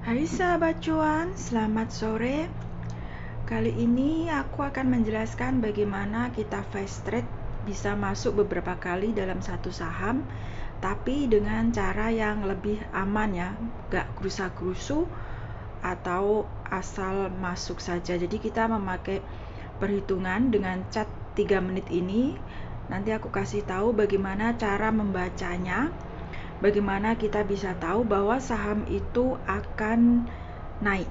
Hai sahabat cuan, selamat sore. Kali ini aku akan menjelaskan bagaimana kita fast trade bisa masuk beberapa kali dalam satu saham, tapi dengan cara yang lebih aman ya, gak gerusa-gerusu atau asal masuk saja. Jadi kita memakai perhitungan dengan chart 3 menit ini. Nanti aku kasih tahu bagaimana cara membacanya. Bagaimana kita bisa tahu bahwa saham itu akan naik.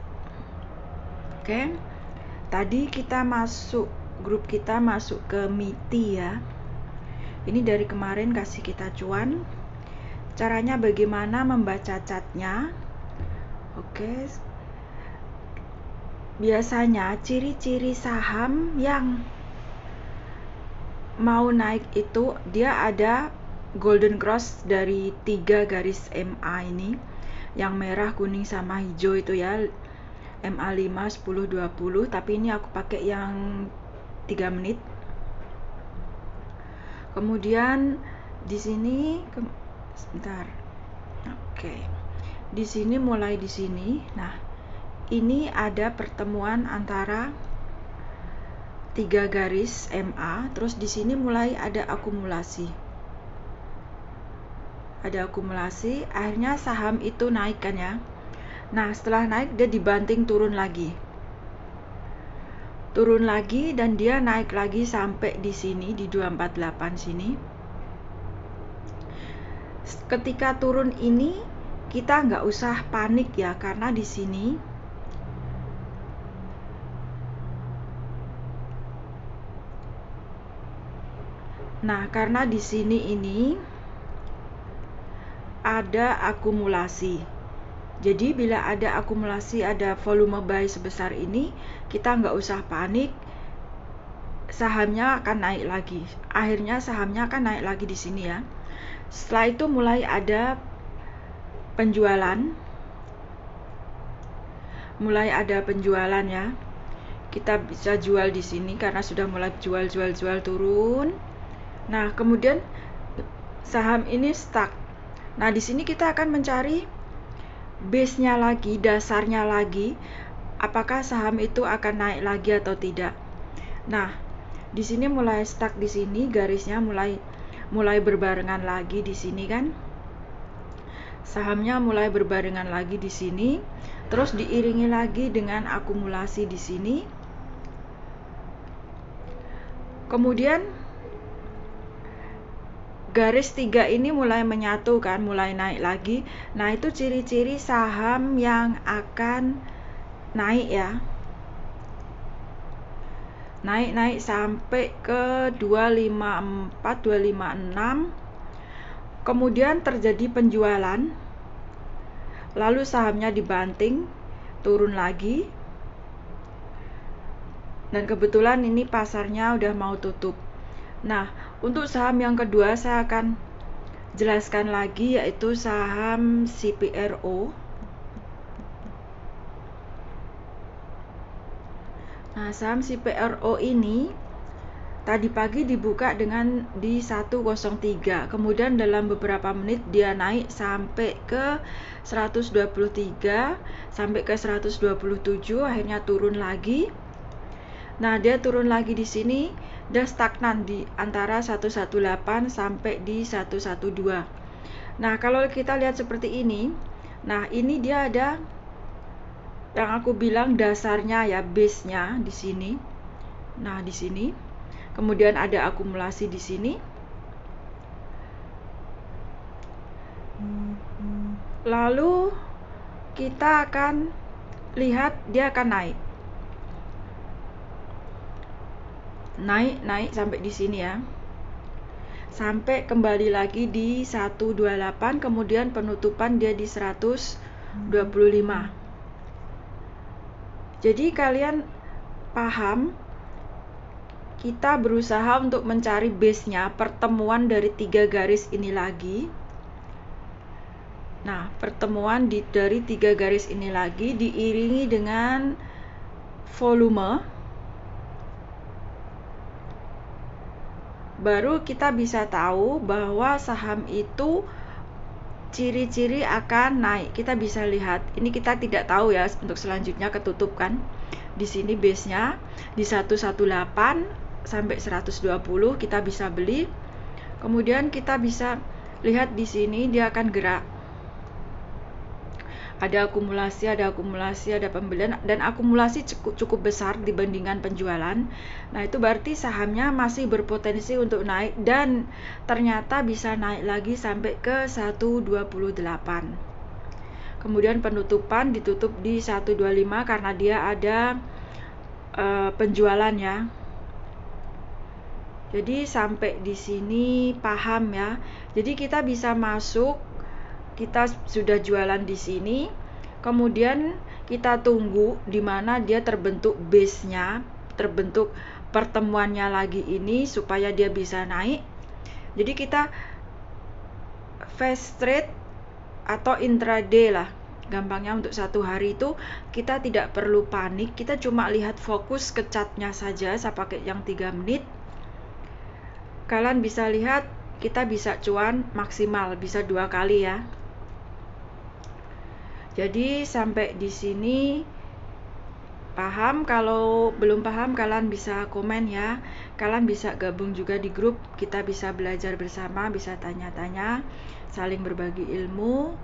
Oke. Tadi grup kita masuk ke MITI ya. Ini dari kemarin kasih kita cuan. Caranya bagaimana membaca chartnya. Oke. Biasanya ciri-ciri saham yang mau naik itu dia ada golden cross dari 3 garis MA ini, yang merah, kuning, sama hijau itu ya, MA 5, 10, 20, tapi ini aku pakai yang 3 menit. Kemudian di sini sebentar. Oke. Di sini mulai di sini. Nah, ini ada pertemuan antara 3 garis MA, terus di sini mulai ada akumulasi. Akhirnya saham itu naik kan ya. Nah, setelah naik dia dibanting turun lagi. Dan dia naik lagi sampai di sini di 248 sini. Ketika turun ini kita nggak usah panik ya, karena di sini ini ada akumulasi. Jadi bila ada akumulasi, ada volume buy sebesar ini, kita nggak usah panik. Sahamnya akan naik lagi. Akhirnya sahamnya akan naik lagi di sini ya. Setelah itu mulai ada penjualan. Ya. Kita bisa jual di sini karena sudah mulai jual turun. Nah, kemudian saham ini stuck. Nah, di sini kita akan mencari base-nya lagi, dasarnya lagi, apakah saham itu akan naik lagi atau tidak. Nah, di sini mulai stuck di sini, garisnya mulai berbarengan lagi di sini kan. Sahamnya mulai berbarengan lagi di sini, terus diiringi lagi dengan akumulasi di sini. Kemudian garis 3 ini mulai menyatu kan, mulai naik lagi. Nah, itu ciri-ciri saham yang akan naik ya. Naik sampai ke 254, 256. Kemudian terjadi penjualan. Lalu sahamnya dibanting, turun lagi. Dan kebetulan ini pasarnya udah mau tutup. Nah, untuk saham yang kedua saya akan jelaskan lagi, yaitu saham CPRO. Nah, saham CPRO ini tadi pagi dibuka di 103. Kemudian dalam beberapa menit dia naik sampai ke 123, sampai ke 127, akhirnya turun lagi. Nah, dia turun lagi di sini, dia stagnan di antara 118 sampai di 112. Nah, kalau kita lihat seperti ini, nah ini dia ada yang aku bilang dasarnya ya, base-nya di sini. Nah, di sini. Kemudian ada akumulasi di sini. Lalu kita akan lihat dia akan naik. Naik sampai di sini ya. Sampai kembali lagi di 128, kemudian penutupan dia di 125. Jadi kalian paham, kita berusaha untuk mencari base-nya, pertemuan dari 3 garis ini lagi. Nah, pertemuan dari 3 garis ini lagi diiringi dengan volume. Baru kita bisa tahu bahwa saham itu ciri-ciri akan naik. Kita bisa lihat, ini kita tidak tahu ya untuk selanjutnya, ketutup kan. Di sini base-nya di 118 sampai 120 kita bisa beli. Kemudian kita bisa lihat di sini dia akan gerak. Ada akumulasi, ada pembelian, dan akumulasi cukup besar dibandingkan penjualan. Nah, itu berarti sahamnya masih berpotensi untuk naik, dan ternyata bisa naik lagi sampai ke 128. Kemudian penutupan ditutup di 125 karena dia ada penjualan ya. Jadi sampai di sini paham ya. Jadi kita bisa masuk, kita sudah jualan di sini, kemudian kita tunggu di mana dia terbentuk base-nya, terbentuk pertemuannya lagi ini supaya dia bisa naik. Jadi kita fast trade atau intraday lah, gampangnya untuk satu hari itu kita tidak perlu panik, kita cuma lihat fokus ke chartnya saja. Saya pakai yang 3 menit. Kalian bisa lihat kita bisa cuan maksimal, bisa 2 kali ya. Jadi sampai di sini paham? Kalau belum paham kalian bisa komen ya. Kalian bisa gabung juga di grup, kita bisa belajar bersama, bisa tanya-tanya, saling berbagi ilmu.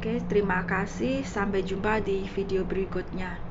Oke, terima kasih, sampai jumpa di video berikutnya.